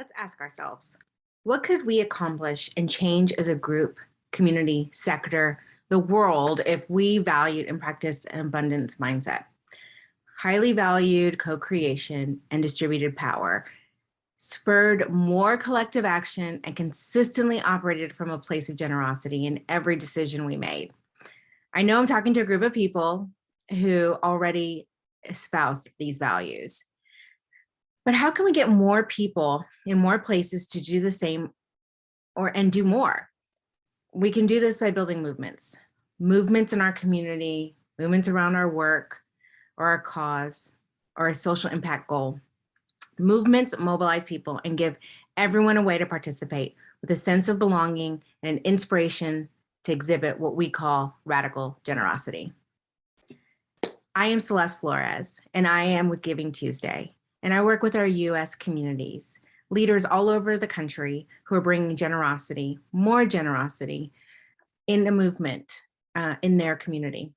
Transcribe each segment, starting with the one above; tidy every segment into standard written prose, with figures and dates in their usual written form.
Let's ask ourselves, what could we accomplish and change as a group, community, sector, the world if we valued and practiced an abundance mindset? Highly valued co-creation and distributed power, spurred more collective action, and consistently operated from a place of generosity in every decision we made. I know I'm talking to a group of people who already espouse these values. But how can we get more people in more places to do the same and do more? We can do this by building movements in our community, movements around our work or our cause or a social impact goal. Movements mobilize people and give everyone a way to participate with a sense of belonging and an inspiration to exhibit what we call radical generosity. I am Celeste Flores, and I am with GivingTuesday. And I work with our US communities, leaders all over the country who are bringing generosity, more generosity in the movement in their community.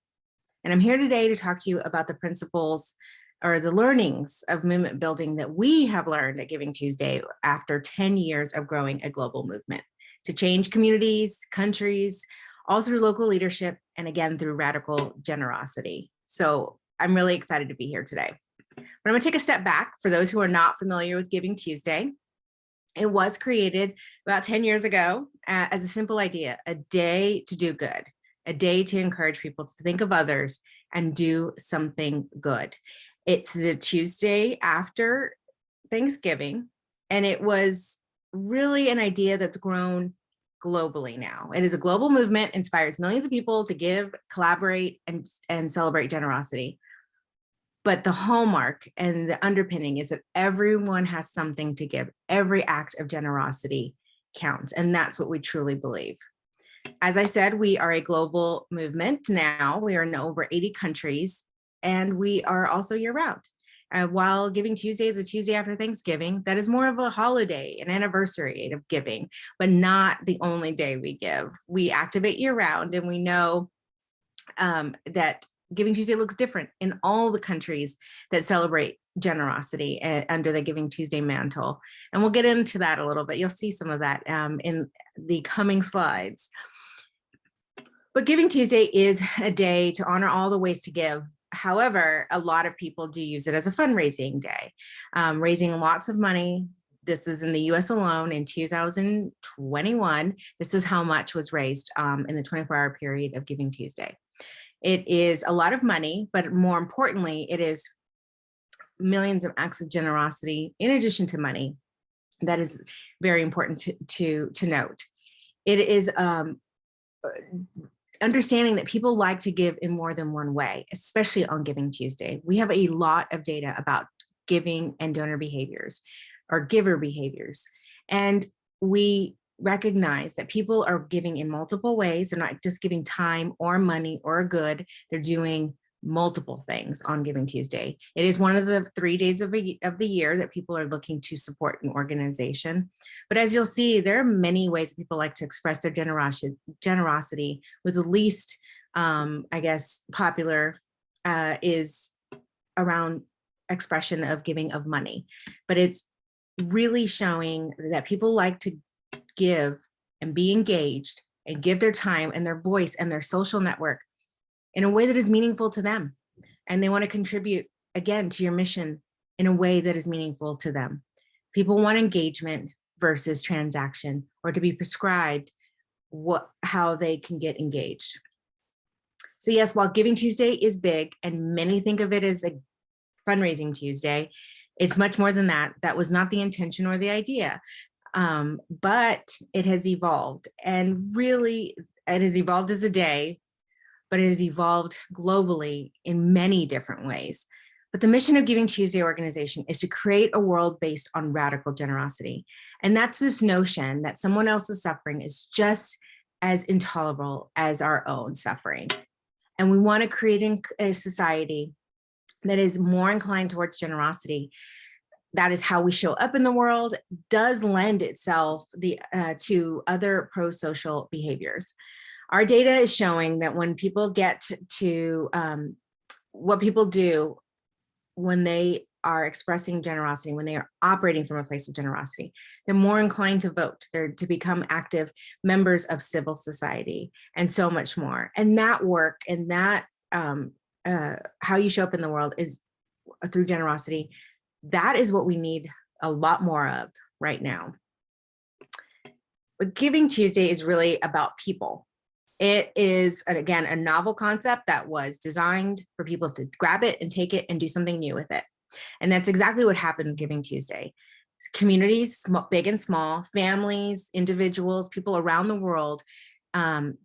And I'm here today to talk to you about the principles or the learnings of movement building that we have learned at GivingTuesday after 10 years of growing a global movement to change communities, countries, all through local leadership, and again, through radical generosity. So I'm really excited to be here today. But I'm gonna take a step back for those who are not familiar with GivingTuesday. It was created about 10 years ago as a simple idea, a day to do good, a day to encourage people to think of others and do something good. It's the Tuesday after Thanksgiving, and it was really an idea that's grown globally now. It is a global movement, inspires millions of people to give, collaborate, and celebrate generosity. But the hallmark and the underpinning is that everyone has something to give. Every act of generosity counts, and that's what we truly believe. As I said, we are a global movement now. We are in over 80 countries, and we are also year-round. While GivingTuesday is a Tuesday after Thanksgiving, that is more of a holiday, an anniversary of giving, but not the only day we give. We activate year-round, and we know that GivingTuesday looks different in all the countries that celebrate generosity under the GivingTuesday mantle. And we'll get into that a little bit. You'll see some of that in the coming slides. But GivingTuesday is a day to honor all the ways to give. However, a lot of people do use it as a fundraising day, raising lots of money. This is in the US alone in 2021. This is how much was raised in the 24-hour period of GivingTuesday. It is a lot of money, but more importantly, it is millions of acts of generosity in addition to money. That is very important to note. It is understanding that people like to give in more than one way, especially on GivingTuesday. We have a lot of data about giving and donor behaviors or giver behaviors. And we recognize that people are giving in multiple ways. They're not just giving time or money or a good, they're doing multiple things on GivingTuesday. It is one of the 3 days of the year that people are looking to support an organization. But as you'll see, there are many ways people like to express their generosity, with the least, I guess, popular is around expression of giving of money. But it's really showing that people like to give and be engaged and give their time and their voice and their social network in a way that is meaningful to them. And they want to contribute, again, to your mission in a way that is meaningful to them. People want engagement versus transaction, or to be prescribed how they can get engaged. So yes, while GivingTuesday is big and many think of it as a fundraising Tuesday, it's much more than that. That was not the intention or the idea. But it has evolved, and really it has evolved as a day, but it has evolved globally in many different ways. But the mission of GivingTuesday organization is to create a world based on radical generosity. And that's this notion that someone else's suffering is just as intolerable as our own suffering. And we want to create a society that is more inclined towards generosity. That is how we show up in the world, does lend itself to other pro-social behaviors. Our data is showing that when people get to what people do when they are expressing generosity, when they are operating from a place of generosity, they're more inclined to vote, they're to become active members of civil society, and so much more. And that work and that how you show up in the world is through generosity. That is what we need a lot more of right now. But Giving Tuesday is really about people. It is, again, a novel concept that was designed for people to grab it and take it and do something new with it. And that's exactly what happened with Giving Tuesday. Communities, big and small, families, individuals, people around the world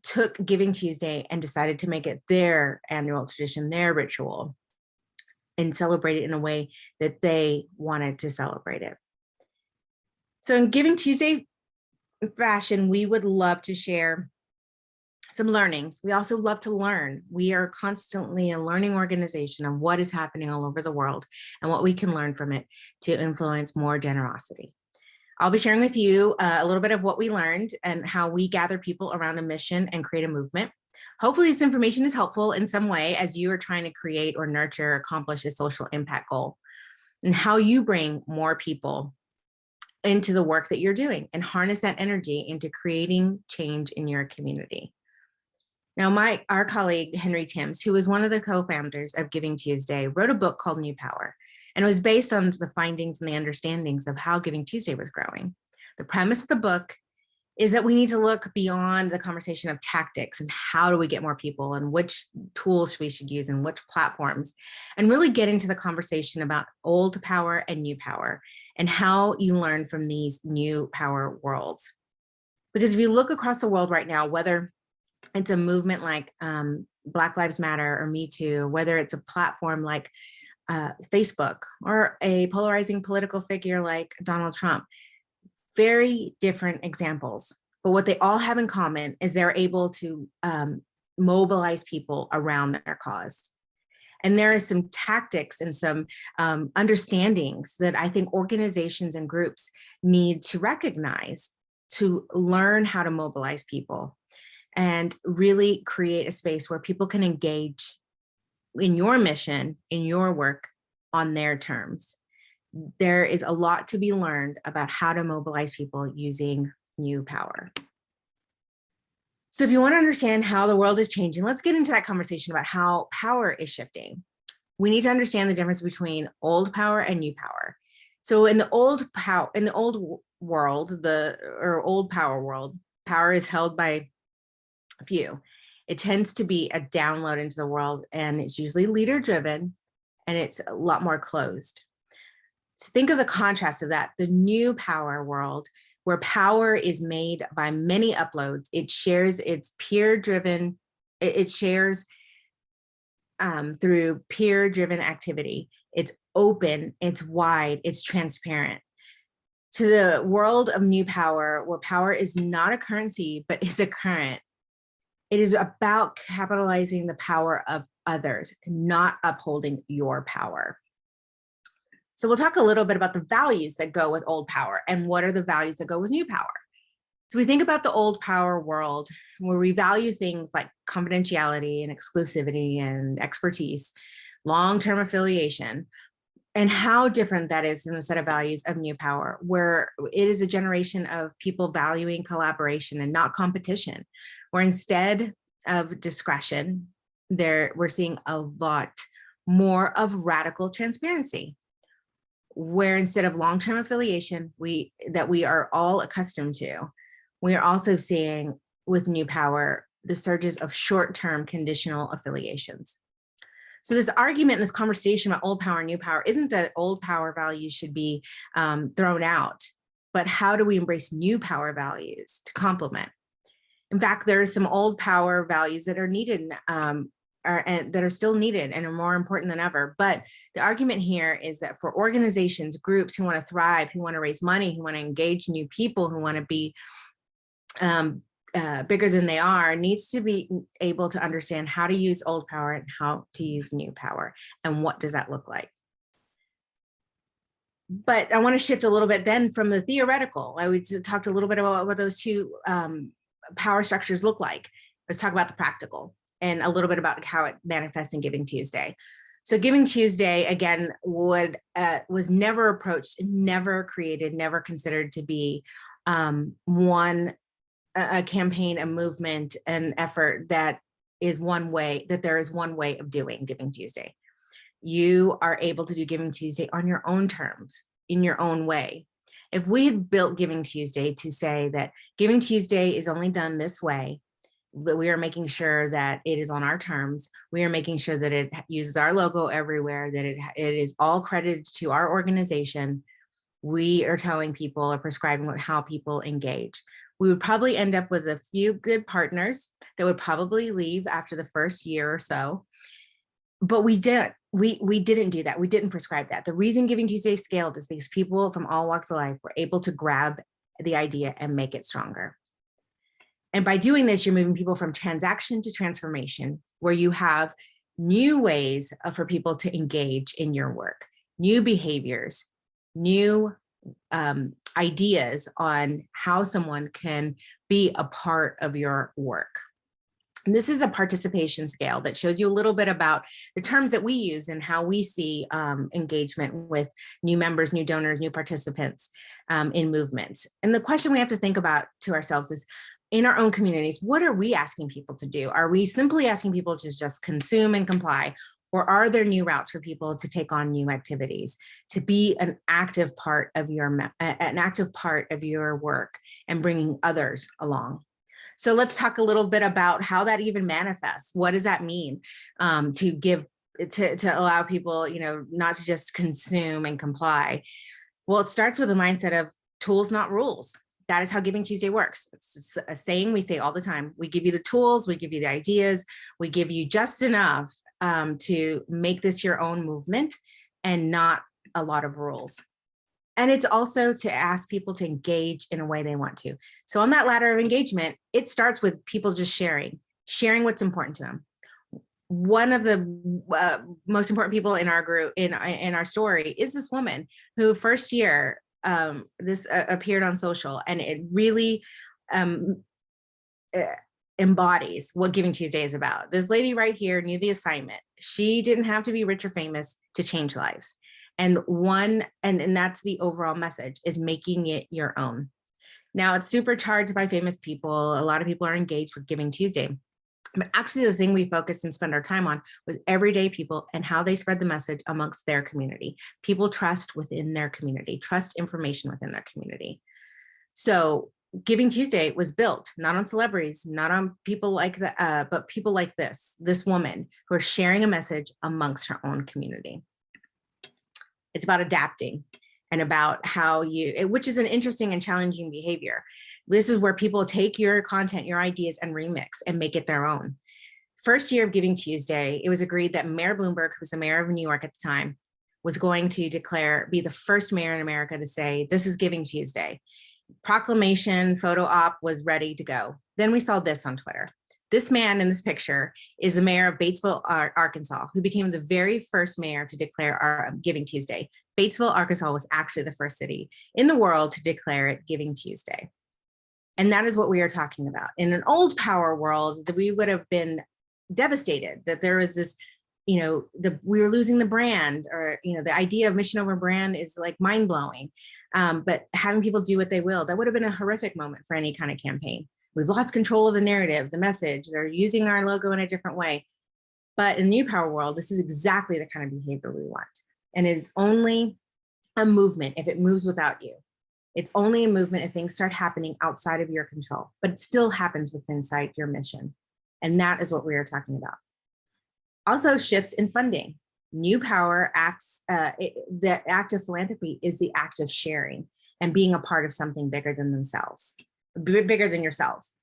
took Giving Tuesday and decided to make it their annual tradition, their ritual, and celebrate it in a way that they wanted to celebrate it. So in Giving Tuesday fashion, we would love to share some learnings. We also love to learn. We are constantly a learning organization of what is happening all over the world and what we can learn from it to influence more generosity. I'll be sharing with you a little bit of what we learned and how we gather people around a mission and create a movement. Hopefully this information is helpful in some way as you are trying to create or nurture, accomplish a social impact goal, and how you bring more people into the work that you're doing and harness that energy into creating change in your community. Now, our colleague, Henry Timms, who was one of the co-founders of Giving Tuesday, wrote a book called New Power, and it was based on the findings and the understandings of how Giving Tuesday was growing. The premise of the book is that we need to look beyond the conversation of tactics and how do we get more people and which tools we should use and which platforms, and really get into the conversation about old power and new power and how you learn from these new power worlds. Because if you look across the world right now, whether it's a movement like Black Lives Matter or Me Too, whether it's a platform like Facebook or a polarizing political figure like Donald Trump, very different examples. But what they all have in common is they're able to mobilize people around their cause. And there are some tactics and some understandings that I think organizations and groups need to recognize to learn how to mobilize people and really create a space where people can engage in your mission, in your work on their terms. There is a lot to be learned about how to mobilize people using new power. So if you want to understand how the world is changing, let's get into that conversation about how power is shifting. We need to understand the difference between old power and new power. So in the old world, old power world, power is held by a few. It tends to be a download into the world, and it's usually leader driven, and it's a lot more closed. So think of the contrast of that, the new power world, where power is made by many uploads. It shares its peer-driven, it shares through peer-driven activity. It's open, it's wide, it's transparent. To the world of new power, where power is not a currency, but is a current, it is about capitalizing the power of others, not upholding your power. So we'll talk a little bit about the values that go with old power and what are the values that go with new power. So we think about the old power world where we value things like confidentiality and exclusivity and expertise, long-term affiliation, and how different that is in the set of values of new power, where it is a generation of people valuing collaboration and not competition, where instead of discretion, we're seeing a lot more of radical transparency, where instead of long-term affiliation that we are all accustomed to, we are also seeing with new power the surges of short-term conditional affiliations. So this argument, this conversation about old power and new power isn't that old power values should be thrown out, but how do we embrace new power values to complement? In fact, there are some old power values that are needed that are still needed and are more important than ever. But the argument here is that for organizations, groups who want to thrive, who want to raise money, who want to engage new people, who want to be bigger than they are, needs to be able to understand how to use old power and how to use new power. And what does that look like? But I want to shift a little bit then from the theoretical. I talked a little bit about what those two power structures look like. Let's talk about the practical and a little bit about how it manifests in Giving Tuesday. So Giving Tuesday, again, was never approached, never created, never considered to be a campaign, a movement, an effort that is one way, that there is one way of doing Giving Tuesday. You are able to do Giving Tuesday on your own terms, in your own way. If we had built Giving Tuesday to say that Giving Tuesday is only done this way, that we are making sure that it is on our terms, we are making sure that it uses our logo everywhere, that it is all credited to our organization, we are telling people or prescribing how people engage. We would probably end up with a few good partners that would probably leave after the first year or so. But we didn't do that. We didn't prescribe that. The reason Giving Tuesday scaled is because people from all walks of life were able to grab the idea and make it stronger. And by doing this, you're moving people from transaction to transformation, where you have new ways for people to engage in your work, new behaviors, new ideas on how someone can be a part of your work. And this is a participation scale that shows you a little bit about the terms that we use and how we see engagement with new members, new donors, new participants in movements. And the question we have to think about to ourselves is, in our own communities, what are we asking people to do? Are we simply asking people to just consume and comply? Or are there new routes for people to take on new activities, to be an active part of your work and bringing others along? So let's talk a little bit about how that even manifests. What does that mean to allow people, not to just consume and comply? Well, it starts with a mindset of tools, not rules. That is how Giving Tuesday works. It's a saying we say all the time. We give you the tools, we give you the ideas, we give you just enough to make this your own movement and not a lot of rules. And it's also to ask people to engage in a way they want to. So on that ladder of engagement, it starts with people just sharing what's important to them. One of the most important people in our group, in our story, is this woman who first year, this appeared on social, and it really embodies what Giving Tuesday is about. This lady right here knew the assignment. She didn't have to be rich or famous to change lives. And that's the overall message, is making it your own. Now, it's supercharged by famous people. A lot of people are engaged with Giving Tuesday. But actually, the thing we focus and spend our time on with everyday people and how they spread the message amongst their community. People trust within their community, trust information within their community. So Giving Tuesday was built not on celebrities, not on people like that, but people like this woman who are sharing a message amongst her own community. It's about adapting and about how which is an interesting and challenging behavior. This is where people take your content, your ideas, and remix and make it their own. First year of Giving Tuesday, it was agreed that Mayor Bloomberg, who was the mayor of New York at the time, was going to be the first mayor in America to say, this is Giving Tuesday. Proclamation, photo op was ready to go. Then we saw this on Twitter. This man in this picture is the mayor of Batesville, Arkansas, who became the very first mayor to declare our Giving Tuesday. Batesville, Arkansas was actually the first city in the world to declare it Giving Tuesday. And that is what we are talking about. In an old power world, we would have been devastated that there was this, we were losing the brand, or, the idea of mission over brand is like mind blowing. But having people do what they will, that would have been a horrific moment for any kind of campaign. We've lost control of the narrative, the message. They're using our logo in a different way. But in the new power world, this is exactly the kind of behavior we want. And it is only a movement if it moves without you. It's only a movement if things start happening outside of your control, but it still happens within inside your mission. And that is what we are talking about. Also, shifts in funding. New Power acts, the act of philanthropy is the act of sharing and being a part of something bigger than themselves, bigger than yourselves.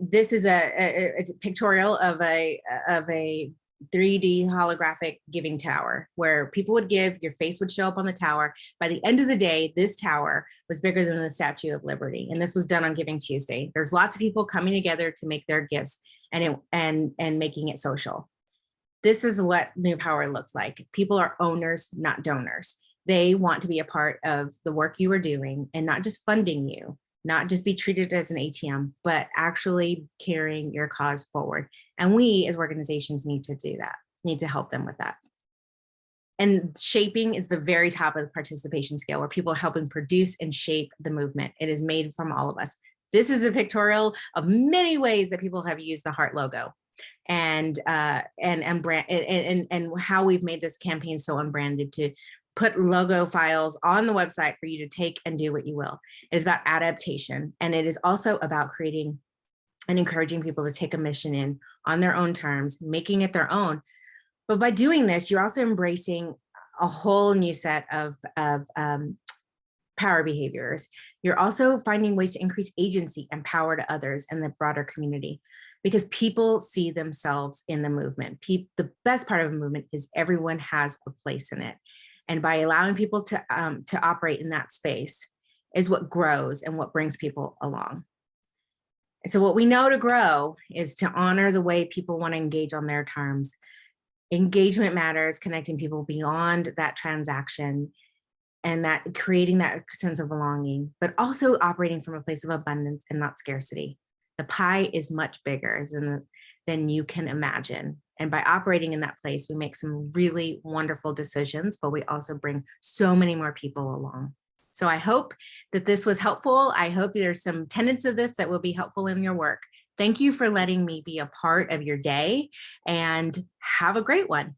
This is it's a pictorial of a 3D holographic giving tower where people would give, your face would show up on the tower. By the end of the day, this tower was bigger than the Statue of Liberty. And this was done on Giving Tuesday. There's lots of people coming together to make their gifts and making it social. This is what New Power looks like. People are owners, not donors. They want to be a part of the work you are doing and not just funding you, not just be treated as an ATM, but actually carrying your cause forward. And we as organizations need to do that, need to help them with that. And shaping is the very top of the participation scale, where people are helping produce and shape the movement. It is made from all of us. This is a pictorial of many ways that people have used the heart logo, and brand, and how we've made this campaign so unbranded to put logo files on the website for you to take and do what you will. It is about adaptation, and it is also about creating and encouraging people to take a mission in on their own terms, making it their own. But by doing this, you're also embracing a whole new set of power behaviors. You're also finding ways to increase agency and power to others and the broader community, because people see themselves in the movement. The best part of a movement is everyone has a place in it. And by allowing people to operate in that space is what grows and what brings people along. And so what we know to grow is to honor the way people want to engage on their terms. Engagement matters, connecting people beyond that transaction, and that creating that sense of belonging, but also operating from a place of abundance and not scarcity. The pie is much bigger than you can imagine. And by operating in that place, we make some really wonderful decisions, but we also bring so many more people along. So I hope that this was helpful. I hope there's some tenets of this that will be helpful in your work. Thank you for letting me be a part of your day, and have a great one.